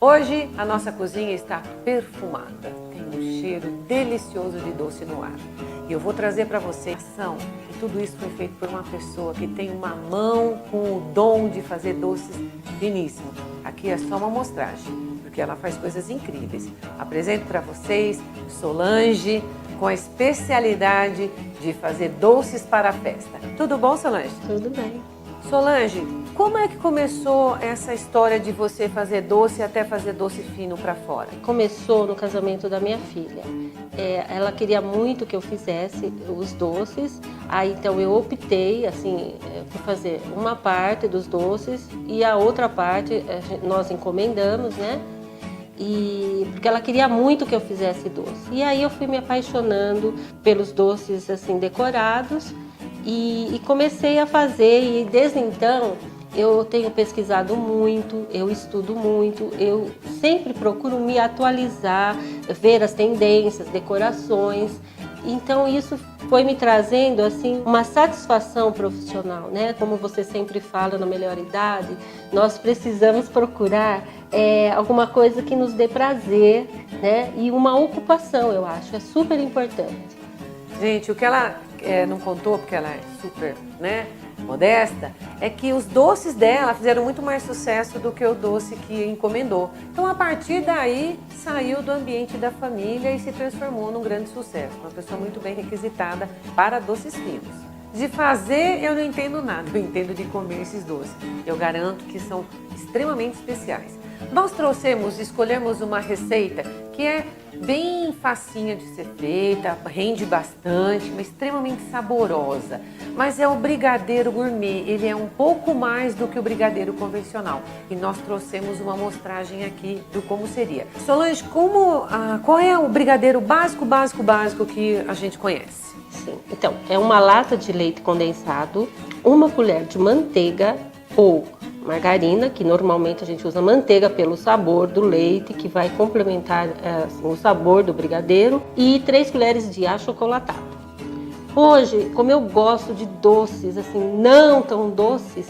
Hoje a nossa cozinha está perfumada, tem um cheiro delicioso de doce no ar. E eu vou trazer para vocês ação. E tudo isso foi feito por uma pessoa que tem uma mão com o dom de fazer doces finíssimos. Aqui é só uma amostragem, porque ela faz coisas incríveis. Apresento para vocês Solange, com a especialidade de fazer doces para a festa. Tudo bom, Solange? Tudo bem. Solange, como é que começou essa história de você fazer doce até fazer doce fino para fora? Começou no casamento da minha filha. Ela queria muito que eu fizesse os doces, aí então eu optei assim, por fazer uma parte dos doces e a outra parte nós encomendamos, né? Porque ela queria muito que eu fizesse doce. E aí eu fui me apaixonando pelos doces assim decorados e comecei a fazer, e desde então eu tenho pesquisado muito, eu estudo muito, eu sempre procuro me atualizar, ver as tendências, decorações. Então isso foi me trazendo assim uma satisfação profissional, né? Como você sempre fala, na melhor idade, nós precisamos procurar alguma coisa que nos dê prazer, né? E uma ocupação, eu acho, é super importante. Gente, o que ela não contou, porque ela é super, né, modesta, é que os doces dela fizeram muito mais sucesso do que o doce que encomendou. Então, a partir daí, saiu do ambiente da família e se transformou num grande sucesso. Uma pessoa muito bem requisitada para doces finos. De fazer, eu não entendo nada, eu entendo de comer esses doces. Eu garanto que são extremamente especiais. Nós escolhemos uma receita que é bem facinha de ser feita, rende bastante, mas extremamente saborosa. Mas é o brigadeiro gourmet, ele é um pouco mais do que o brigadeiro convencional. E nós trouxemos uma amostragem aqui do como seria. Solange, qual é o brigadeiro básico que a gente conhece? Sim, então, é uma lata de leite condensado, uma colher de manteiga ou margarina, que normalmente a gente usa manteiga pelo sabor do leite, que vai complementar assim, o sabor do brigadeiro, e 3 colheres de achocolatado. Hoje, como eu gosto de doces, assim, não tão doces,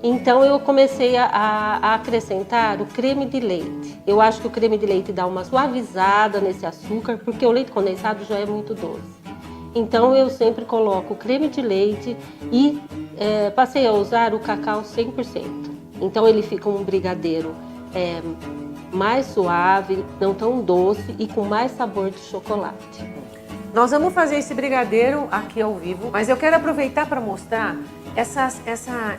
então eu comecei a acrescentar o creme de leite. Eu acho que o creme de leite dá uma suavizada nesse açúcar, porque o leite condensado já é muito doce. Então eu sempre coloco o creme de leite e passei a usar o cacau 100%. Então ele fica um brigadeiro mais suave, não tão doce e com mais sabor de chocolate. Nós vamos fazer esse brigadeiro aqui ao vivo, mas eu quero aproveitar para mostrar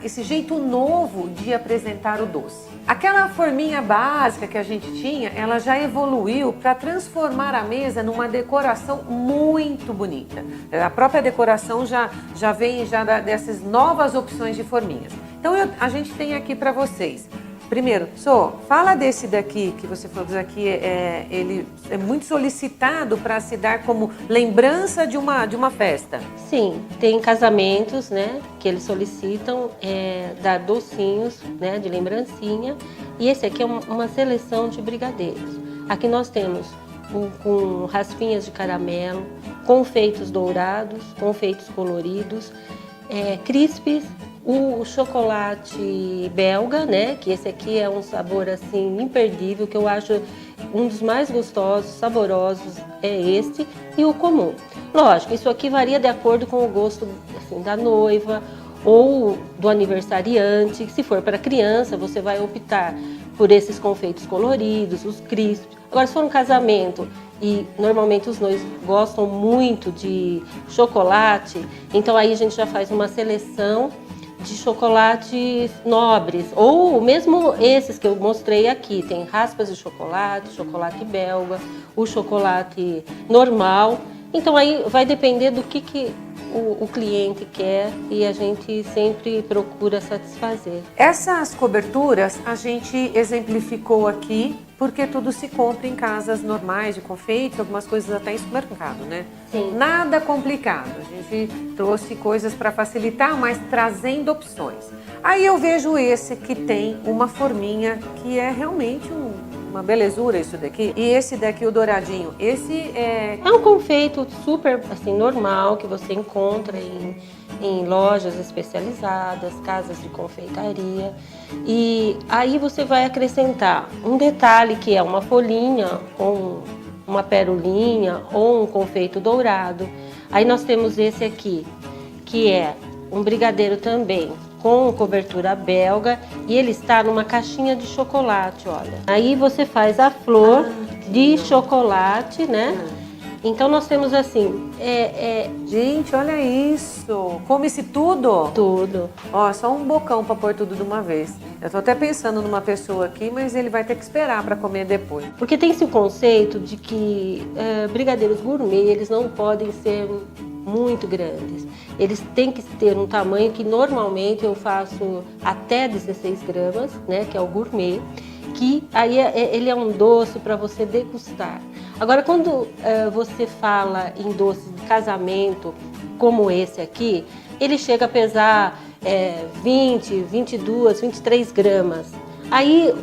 esse jeito novo de apresentar o doce. Aquela forminha básica que a gente tinha, ela já evoluiu para transformar a mesa numa decoração muito bonita. A própria decoração já vem dessas novas opções de forminhas. Então a gente tem aqui para vocês. Primeiro, fala desse daqui que você falou que ele é muito solicitado para se dar como lembrança de uma festa. Sim, tem casamentos, né, que eles solicitam dar docinhos, né, de lembrancinha. E esse aqui é uma seleção de brigadeiros. Aqui nós temos com raspinhas de caramelo, confeitos dourados, confeitos coloridos, crispes. O chocolate belga, né, que esse aqui é um sabor assim imperdível, que eu acho um dos mais gostosos, saborosos é este, e o comum. Lógico, isso aqui varia de acordo com o gosto assim, da noiva ou do aniversariante. Se for para criança, você vai optar por esses confeitos coloridos, os crispes. Agora, se for um casamento e normalmente os noivos gostam muito de chocolate, então aí a gente já faz uma seleção de chocolates nobres, ou mesmo esses que eu mostrei aqui. Tem raspas de chocolate, chocolate belga, o chocolate normal. Então aí vai depender do que o cliente quer e a gente sempre procura satisfazer. Essas coberturas a gente exemplificou aqui porque tudo se compra em casas normais de confeito, algumas coisas até em supermercado, né? Sim. Nada complicado. A gente trouxe coisas para facilitar, mas trazendo opções. Aí eu vejo esse que tem uma forminha que é realmente uma belezura isso daqui. E esse daqui, o douradinho, esse é... É um confeito super assim, normal, que você encontra em lojas especializadas, casas de confeitaria. E aí você vai acrescentar um detalhe que é uma folhinha, ou uma perolinha, ou um confeito dourado. Aí nós temos esse aqui, que é um brigadeiro também, com cobertura belga, e ele está numa caixinha de chocolate, olha. Aí você faz a flor de chocolate, né? Então nós temos assim, Gente, olha isso! Come-se tudo? tudo. Ó, só um bocão para pôr tudo de uma vez. Eu tô até pensando numa pessoa aqui, mas ele vai ter que esperar para comer depois. Porque tem-se o conceito de que brigadeiros gourmet, eles não podem ser muito grandes. Eles têm que ter um tamanho que normalmente eu faço até 16 gramas, né, que é o gourmet, que aí ele é um doce para você degustar. Agora, quando você fala em doces de casamento, como esse aqui, ele chega a pesar 20, 22, 23 gramas. Aí,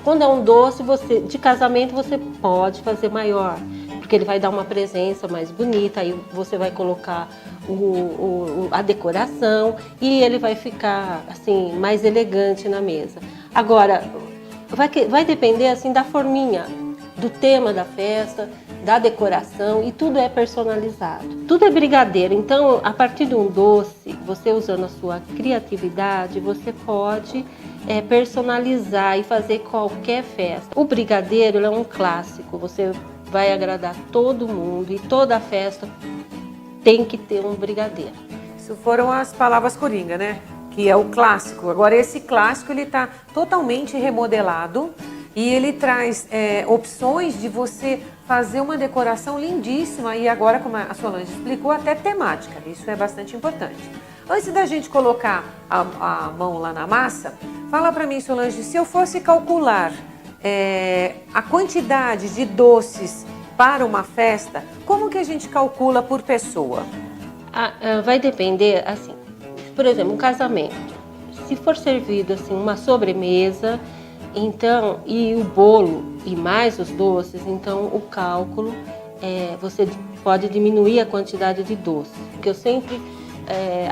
quando é um doce de casamento, você pode fazer maior, porque ele vai dar uma presença mais bonita, aí você vai colocar a decoração e ele vai ficar assim mais elegante na mesa. Agora, vai depender assim da forminha, do tema da festa, da decoração, e tudo é personalizado. Tudo é brigadeiro, então a partir de um doce, você usando a sua criatividade, você pode personalizar e fazer qualquer festa. O brigadeiro ele é um clássico, você vai agradar todo mundo e toda festa tem que ter um brigadeiro. Isso foram as palavras coringa, né? Que é o clássico. Agora esse clássico ele está totalmente remodelado e ele traz opções de você fazer uma decoração lindíssima e agora, como a Solange explicou, até temática. Isso é bastante importante. Antes da gente colocar a mão lá na massa, fala para mim, Solange, se eu fosse calcular a quantidade de doces para uma festa, como que a gente calcula por pessoa? Vai depender, assim, por exemplo, um casamento. Se for servido assim uma sobremesa, então, e o bolo e mais os doces, então o cálculo, você pode diminuir a quantidade de doces. Porque eu sempre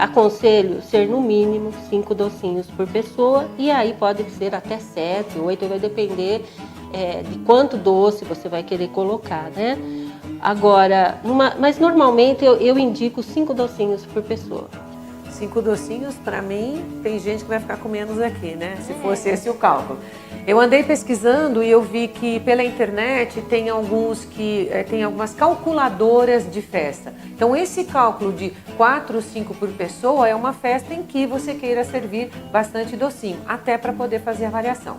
aconselho ser no mínimo 5 docinhos por pessoa, e aí pode ser até 7, 8, vai depender de quanto doce você vai querer colocar, né? Agora, mas normalmente eu indico 5 docinhos por pessoa. 5 docinhos, para mim, tem gente que vai ficar com menos aqui, né? Se fosse esse o cálculo. Eu andei pesquisando e eu vi que pela internet tem algumas calculadoras de festa. Então esse cálculo de 4 ou 5 por pessoa é uma festa em que você queira servir bastante docinho, até para poder fazer a variação.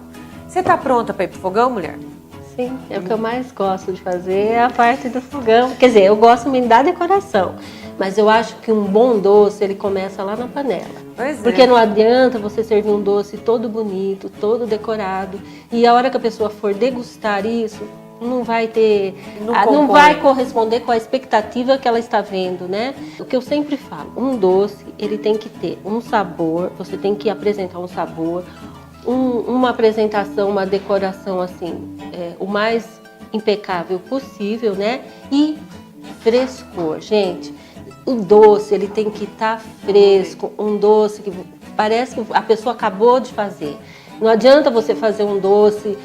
Você está pronta para ir pro fogão, mulher? Sim, é o que eu mais gosto de fazer, é a parte do fogão. Quer dizer, eu gosto muito da decoração, mas eu acho que um bom doce, ele começa lá na panela. Pois é. Porque não adianta você servir um doce todo bonito, todo decorado, e a hora que a pessoa for degustar isso, não vai ter, não vai corresponder com a expectativa que ela está vendo, né? O que eu sempre falo, um doce, ele tem que ter um sabor, você tem que apresentar um sabor, uma apresentação, uma decoração assim, o mais impecável possível, né? E frescor, gente. O doce, ele tem que estar fresco, um doce que parece que a pessoa acabou de fazer. Não adianta você fazer um doce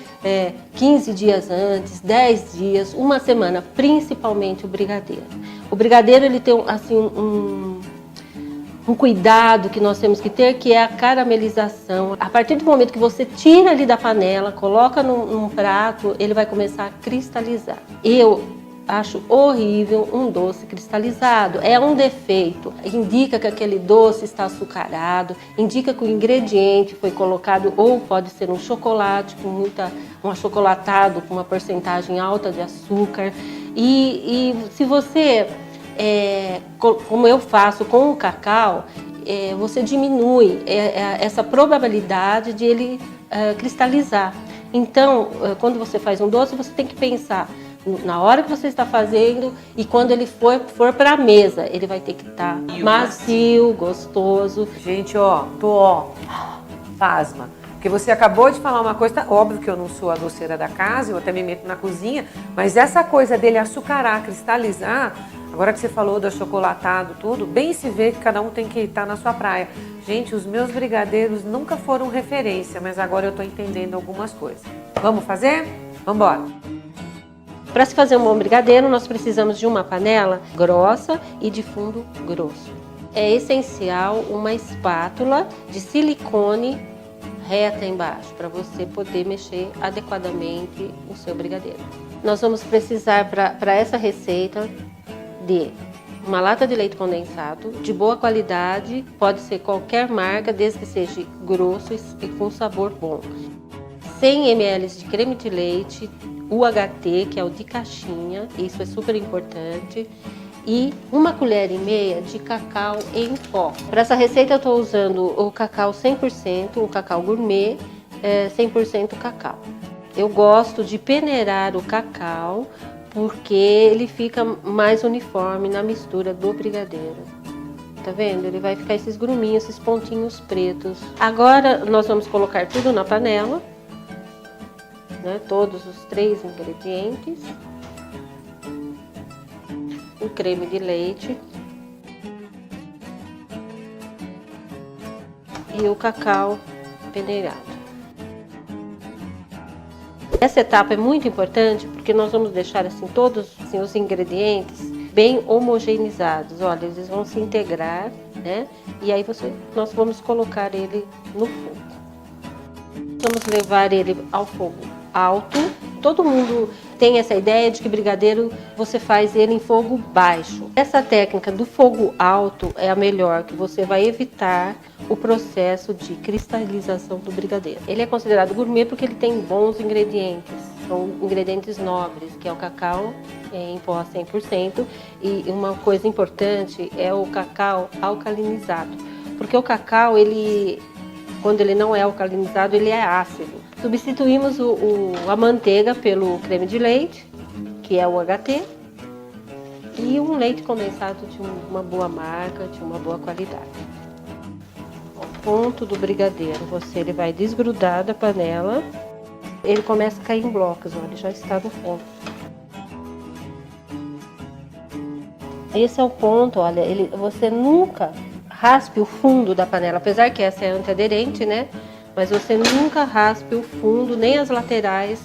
15 dias antes, 10 dias, uma semana, principalmente o brigadeiro. O brigadeiro, ele tem assim, um cuidado que nós temos que ter, que é a caramelização. A partir do momento que você tira ali da panela, coloca num prato, ele vai começar a cristalizar. Eu acho horrível um doce cristalizado, é um defeito. Indica que aquele doce está açucarado, indica que o ingrediente foi colocado, ou pode ser um chocolate um achocolatado com uma porcentagem alta de açúcar. E se você, como eu faço com o cacau, você diminui essa probabilidade de ele cristalizar. Então, quando você faz um doce, você tem que pensar na hora que você está fazendo e quando ele for para a mesa, ele vai ter que estar macio, gostoso. Gente, tô pasma. Porque você acabou de falar uma coisa, tá, óbvio que eu não sou a doceira da casa, eu até me meto na cozinha, mas essa coisa dele açucarar, cristalizar, agora que você falou do achocolatado, tudo, bem se vê que cada um tem que estar na sua praia. Gente, os meus brigadeiros nunca foram referência, mas agora eu estou entendendo algumas coisas. Vamos fazer? Vamos embora! Para se fazer um bom brigadeiro, nós precisamos de uma panela grossa e de fundo grosso. É essencial uma espátula de silicone reta embaixo, para você poder mexer adequadamente o seu brigadeiro. Nós vamos precisar para essa receita de uma lata de leite condensado, de boa qualidade, pode ser qualquer marca, desde que seja grosso e com sabor bom. 100 ml de creme de leite, UHT, que é o de caixinha, isso é super importante, e 1,5 colher de cacau em pó. Para essa receita eu estou usando o cacau 100%, o cacau gourmet, 100% cacau. Eu gosto de peneirar o cacau porque ele fica mais uniforme na mistura do brigadeiro. Tá vendo? Ele vai ficar esses gruminhos, esses pontinhos pretos. Agora nós vamos colocar tudo na panela, né? Todos os 3 ingredientes. O creme de leite e o cacau peneirado. Essa etapa é muito importante porque nós vamos deixar assim todos assim, os ingredientes bem homogeneizados. Olha, eles vão se integrar, né? E aí nós vamos colocar ele no fogo. Vamos levar ele ao fogo alto. Todo mundo tem essa ideia de que brigadeiro você faz ele em fogo baixo. Essa técnica do fogo alto é a melhor, que você vai evitar o processo de cristalização do brigadeiro. Ele é considerado gourmet porque ele tem bons ingredientes, são ingredientes nobres, que é o cacau em pó 100%, e uma coisa importante é o cacau alcalinizado, porque o cacau, quando ele não é alcalinizado, ele é ácido. Substituímos a manteiga pelo creme de leite, que é o HT, e um leite condensado de uma boa marca, de uma boa qualidade. O ponto do brigadeiro, ele vai desgrudar da panela, ele começa a cair em blocos, olha, já está no ponto. Esse é o ponto, olha, você nunca raspe o fundo da panela, apesar que essa é antiaderente, né? Mas você nunca raspe o fundo nem as laterais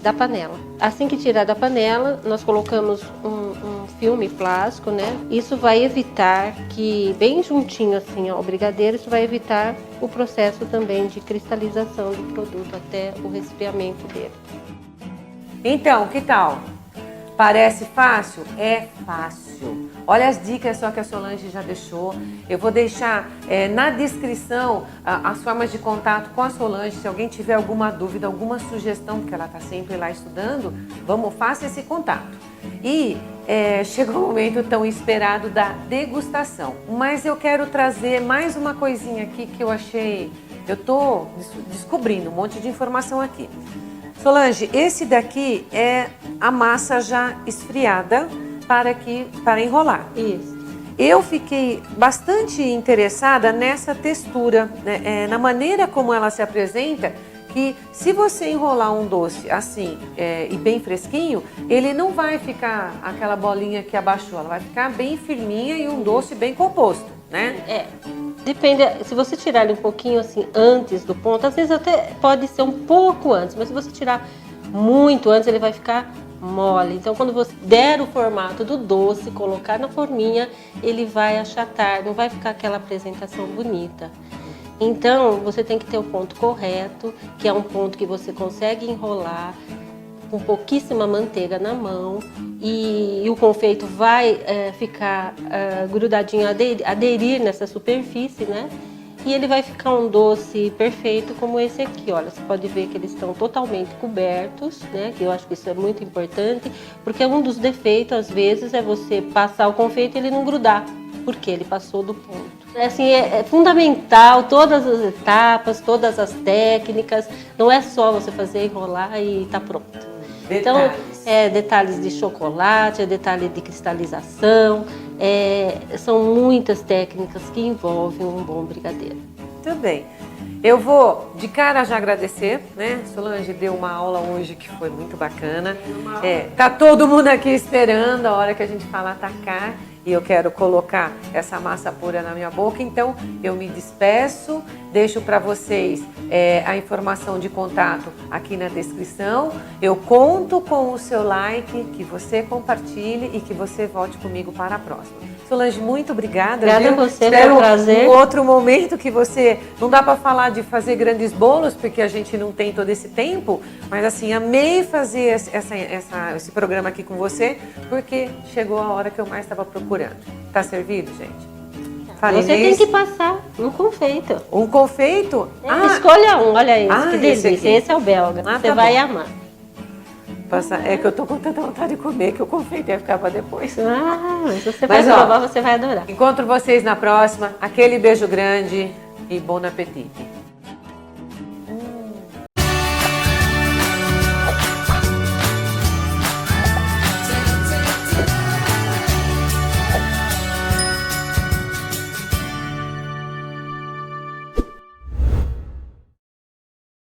da panela. Assim que tirar da panela, nós colocamos um filme plástico, né? Isso vai evitar que, bem juntinho assim ao brigadeiro, isso vai evitar o processo também de cristalização do produto até o resfriamento dele. Então, que tal? Parece fácil? É fácil. Olha as dicas só que a Solange já deixou. Eu vou deixar na descrição as formas de contato com a Solange. Se alguém tiver alguma dúvida, alguma sugestão, porque ela está sempre lá estudando, faça esse contato. E chegou o momento tão esperado da degustação. Mas eu quero trazer mais uma coisinha aqui que eu achei... Eu estou descobrindo um monte de informação aqui. Solange, esse daqui é a massa já esfriada para enrolar. Isso. Eu fiquei bastante interessada nessa textura, né? Na maneira como ela se apresenta, que se você enrolar um doce assim e bem fresquinho, ele não vai ficar aquela bolinha que abaixou, ela vai ficar bem firminha e um doce bem composto, né? Depende, se você tirar ele um pouquinho assim antes do ponto, às vezes até pode ser um pouco antes, mas se você tirar muito antes, ele vai ficar mole. Então, quando você der o formato do doce, colocar na forminha, ele vai achatar, não vai ficar aquela apresentação bonita. Então, você tem que ter o ponto correto, que é um ponto que você consegue enrolar com pouquíssima manteiga na mão e o confeito vai ficar grudadinho, aderir nessa superfície, né? E ele vai ficar um doce perfeito como esse aqui, olha, você pode ver que eles estão totalmente cobertos, né? Que eu acho que isso é muito importante, porque um dos defeitos, às vezes, é você passar o confeito e ele não grudar, porque ele passou do ponto. Assim, é fundamental todas as etapas, todas as técnicas, não é só você fazer, enrolar e tá pronto. Então, detalhes de chocolate, detalhe de cristalização, são muitas técnicas que envolvem um bom brigadeiro. Muito bem. Eu vou de cara já agradecer, né? Solange deu uma aula hoje que foi muito bacana. Tá todo mundo aqui esperando a hora que a gente fala atacar. E eu quero colocar essa massa pura na minha boca, então eu me despeço, deixo para vocês a informação de contato aqui na descrição. Eu conto com o seu like, que você compartilhe e que você volte comigo para a próxima. Solange, muito obrigada. Obrigada a você, foi um prazer. Um outro momento que você... Não dá para falar de fazer grandes bolos, porque a gente não tem todo esse tempo, mas assim, amei fazer esse programa aqui com você, porque chegou a hora que eu mais estava procurando. Tá servido, gente? Você tem que passar um confeito. Um confeito? Escolha um, olha isso, que esse delícia. Esse é o belga. Você tá vai bom. amar. É que eu tô com tanta vontade de comer que o confeito ia ficar para depois. Mas você vai provar, você vai adorar. Encontro vocês na próxima. Aquele beijo grande e bom apetite.